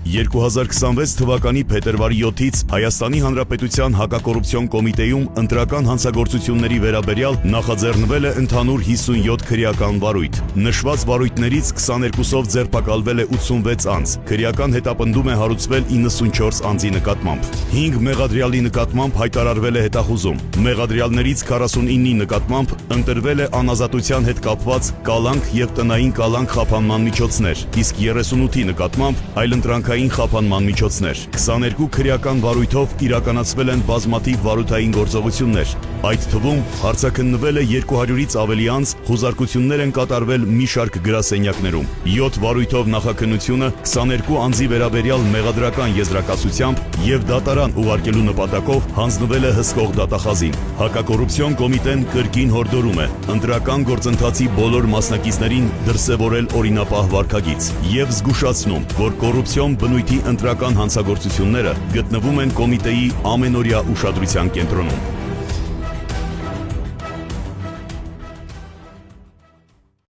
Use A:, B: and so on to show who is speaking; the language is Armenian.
A: 2026 թվականի փետրվարի 7-ից Հայաստանի Հանրապետության հակակոռուպցիոն կոմիտեում ընտրական հանցագործությունների վերաբերյալ նախաձեռնվել է ընդհանուր 57 քրեական վարույթ։ Նշված վարույթներից 22-ով ձերբակալվել է 86 անձ, քրեական հետապնդում է հարուցվել 94 անձի նկատմամբ։ 5 մեղադրյալի նկատմամբ հայտարարվել է հետախուզում։ Մեղադրյալներից 49-ի նկատմամբ ընտրվել է անազատության հետ կապված կալանք եւ տնային կալանք խափանման միջոցներ, իսկ 38-ի նկատմամբ այլընտրանքային խափանման միջոցներ։ 22 քրեական վարույթով իրականացվել են բազմաթիվ վարույթային գործողություններ։ Այդ թվում հարցաքննվել է 200-ից ավելի անձ, խուզարկություններ են կատարվել մի շարք գրասենյակներում։ 7 վարույթով նախաքննությունը 22 անձի վերաբերյալ մեղադրական եզրակացությամբ եւ դատարան ուղարկելու նպատակով հանձնվել է հսկող դատախազին։ Հակակոռուպցիոն կոմիտեն կրկին հորդորում է ընտրական գործընթացի բոլոր մասնակիցներին դրսևորել օրինապահ վարքագիծ եւ զգուշացնում, որ կոռուպցիոն բնույթի ընտրական հանցագործությունները գտնվում են կոմիտեի ամենօրյա ուշադրության կենտրոնում։